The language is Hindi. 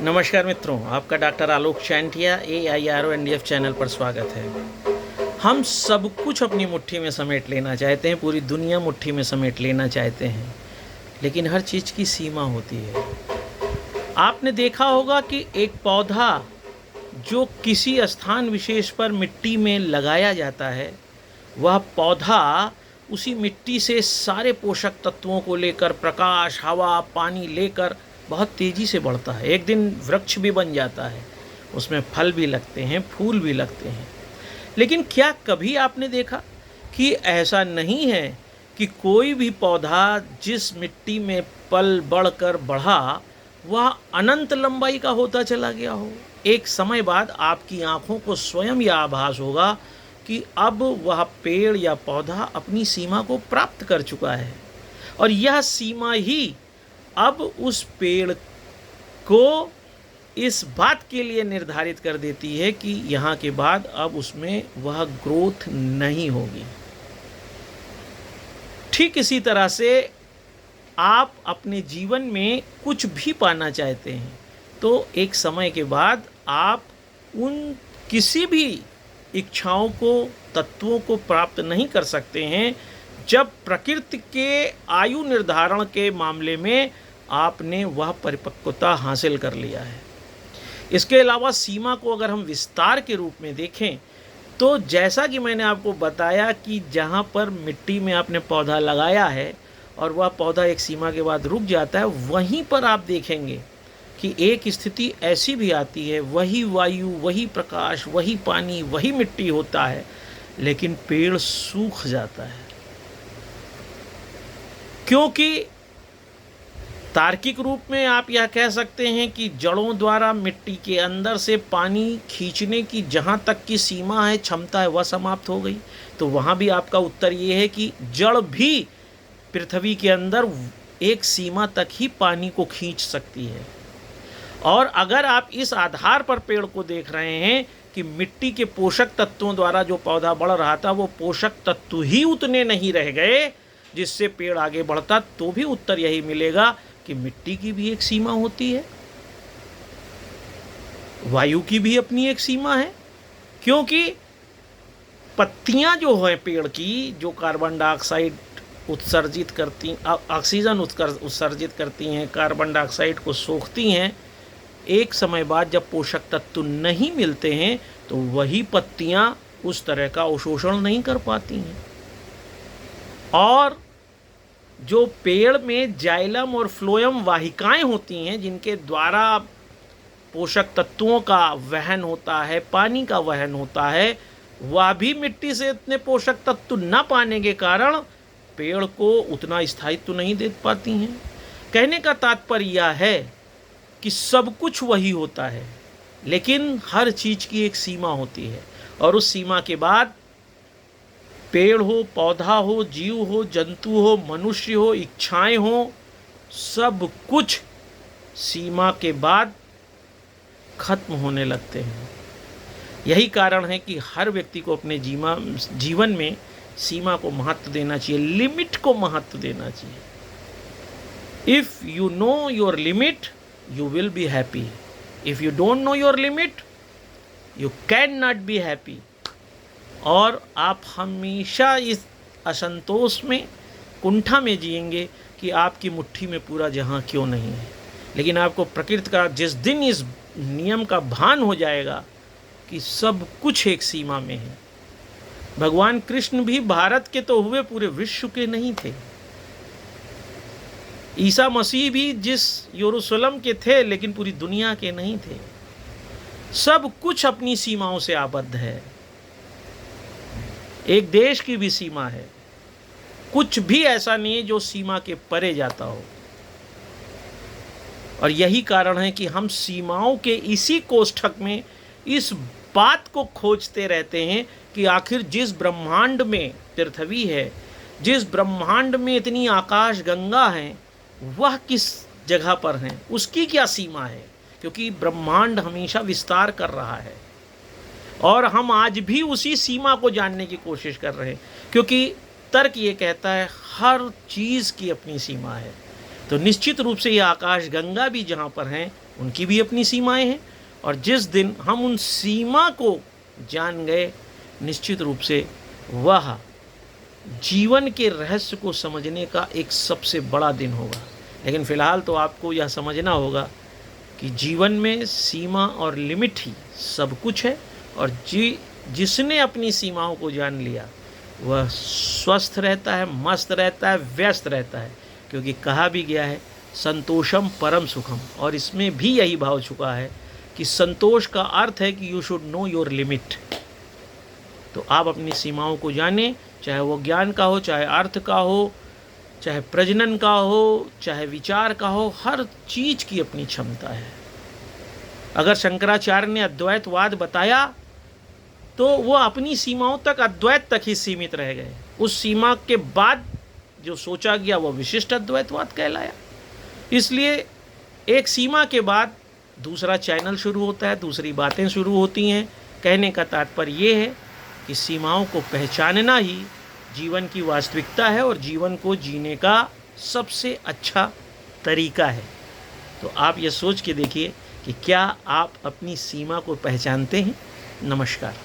नमस्कार मित्रों, आपका डॉक्टर आलोक चैंटिया AIRONDF चैनल पर स्वागत है। हम सब कुछ अपनी मुट्ठी में समेट लेना चाहते हैं, पूरी दुनिया मुट्ठी में समेट लेना चाहते हैं, लेकिन हर चीज़ की सीमा होती है। आपने देखा होगा कि एक पौधा जो किसी स्थान विशेष पर मिट्टी में लगाया जाता है, वह पौधा उसी मिट्टी से सारे पोषक तत्वों को लेकर, प्रकाश, हवा, पानी लेकर बहुत तेज़ी से बढ़ता है। एक दिन वृक्ष भी बन जाता है, उसमें फल भी लगते हैं, फूल भी लगते हैं। लेकिन क्या कभी आपने देखा कि ऐसा नहीं है कि कोई भी पौधा जिस मिट्टी में पल बढ़कर बढ़ा वह अनंत लंबाई का होता चला गया हो? एक समय बाद आपकी आँखों को स्वयं यह आभास होगा कि अब वह पेड़ या पौधा अपनी सीमा को प्राप्त कर चुका है, और यह सीमा ही अब उस पेड़ को इस बात के लिए निर्धारित कर देती है कि यहाँ के बाद अब उसमें वह ग्रोथ नहीं होगी। ठीक इसी तरह से आप अपने जीवन में कुछ भी पाना चाहते हैं तो एक समय के बाद आप उन किसी भी इच्छाओं को, तत्वों को प्राप्त नहीं कर सकते हैं जब प्रकृति के आयु निर्धारण के मामले में आपने वह परिपक्वता हासिल कर लिया है। इसके अलावा सीमा को अगर हम विस्तार के रूप में देखें तो जैसा कि मैंने आपको बताया कि जहाँ पर मिट्टी में आपने पौधा लगाया है और वह पौधा एक सीमा के बाद रुक जाता है, वहीं पर आप देखेंगे कि एक स्थिति ऐसी भी आती है, वही वायु, वही प्रकाश, वही पानी, वही मिट्टी होता है, लेकिन पेड़ सूख जाता है। क्योंकि तार्किक रूप में आप यह कह सकते हैं कि जड़ों द्वारा मिट्टी के अंदर से पानी खींचने की जहाँ तक की सीमा है, क्षमता है, वह समाप्त हो गई। तो वहाँ भी आपका उत्तर ये है कि जड़ भी पृथ्वी के अंदर एक सीमा तक ही पानी को खींच सकती है। और अगर आप इस आधार पर पेड़ को देख रहे हैं कि मिट्टी के पोषक तत्वों द्वारा जो पौधा बढ़ रहा था वो पोषक तत्व ही उतने नहीं रह गए जिससे पेड़ आगे बढ़ता, तो भी उत्तर यही मिलेगा कि मिट्टी की भी एक सीमा होती है, वायु की भी अपनी एक सीमा है। क्योंकि पत्तियां जो हैं पेड़ की, जो कार्बन डाइऑक्साइड उत्सर्जित करती, ऑक्सीजन उत्सर्जित करती हैं, कार्बन डाइऑक्साइड को सोखती हैं, एक समय बाद जब पोषक तत्व नहीं मिलते हैं तो वही पत्तियां उस तरह का अवशोषण नहीं कर पाती हैं। और जो पेड़ में जाइलम और फ्लोएम वाहिकाएं होती हैं जिनके द्वारा पोषक तत्वों का वहन होता है, पानी का वहन होता है, वह भी मिट्टी से इतने पोषक तत्व न पाने के कारण पेड़ को उतना स्थायित्व नहीं दे पाती हैं। कहने का तात्पर्य यह है कि सब कुछ वही होता है, लेकिन हर चीज़ की एक सीमा होती है, और उस सीमा के बाद पेड़ हो, पौधा हो, जीव हो, जंतु हो, मनुष्य हो, इच्छाएं हो, सब कुछ सीमा के बाद खत्म होने लगते हैं। यही कारण है कि हर व्यक्ति को अपने जीवन में सीमा को महत्व देना चाहिए, लिमिट को महत्व देना चाहिए। If you know your limit you will be happy. If you don't know your limit, you cannot be happy. और आप हमेशा इस असंतोष में, कुंठा में जिएंगे कि आपकी मुट्ठी में पूरा जहां क्यों नहीं है। लेकिन आपको प्रकृति का जिस दिन इस नियम का भान हो जाएगा कि सब कुछ एक सीमा में है। भगवान कृष्ण भी भारत के तो हुए, पूरे विश्व के नहीं थे। ईसा मसीह भी जिस यरूशलेम के थे लेकिन पूरी दुनिया के नहीं थे। सब कुछ अपनी सीमाओं से आबद्ध है। एक देश की भी सीमा है, कुछ भी ऐसा नहीं है जो सीमा के परे जाता हो। और यही कारण है कि हम सीमाओं के इसी कोष्ठक में इस बात को खोजते रहते हैं कि आखिर जिस ब्रह्मांड में पृथ्वी है, जिस ब्रह्मांड में इतनी आकाश गंगा है, वह किस जगह पर हैं, उसकी क्या सीमा है। क्योंकि ब्रह्मांड हमेशा विस्तार कर रहा है और हम आज भी उसी सीमा को जानने की कोशिश कर रहे हैं, क्योंकि तर्क ये कहता है हर चीज़ की अपनी सीमा है। तो निश्चित रूप से ये आकाश गंगा भी जहाँ पर हैं उनकी भी अपनी सीमाएं हैं। और जिस दिन हम उन सीमा को जान गए, निश्चित रूप से वह जीवन के रहस्य को समझने का एक सबसे बड़ा दिन होगा। लेकिन फ़िलहाल तो आपको यह समझना होगा कि जीवन में सीमा और लिमिट ही सब कुछ है, और जिसने अपनी सीमाओं को जान लिया वह स्वस्थ रहता है, मस्त रहता है, व्यस्त रहता है। क्योंकि कहा भी गया है संतोषम परम सुखम, और इसमें भी यही भाव छुपा है कि संतोष का अर्थ है कि you should know your limit. तो आप अपनी सीमाओं को जानें, चाहे वो ज्ञान का हो, चाहे अर्थ का हो, चाहे प्रजनन का हो, चाहे विचार का हो, हर चीज़ की अपनी क्षमता है। अगर शंकराचार्य ने अद्वैतवाद बताया तो वो अपनी सीमाओं तक, अद्वैत तक ही सीमित रह गए। उस सीमा के बाद जो सोचा गया वो विशिष्ट अद्वैतवाद कहलाया। इसलिए एक सीमा के बाद दूसरा चैनल शुरू होता है, दूसरी बातें शुरू होती हैं। कहने का तात्पर्य ये है कि सीमाओं को पहचानना ही जीवन की वास्तविकता है और जीवन को जीने का सबसे अच्छा तरीका है। तो आप ये सोच के देखिए कि क्या आप अपनी सीमा को पहचानते हैं। नमस्कार।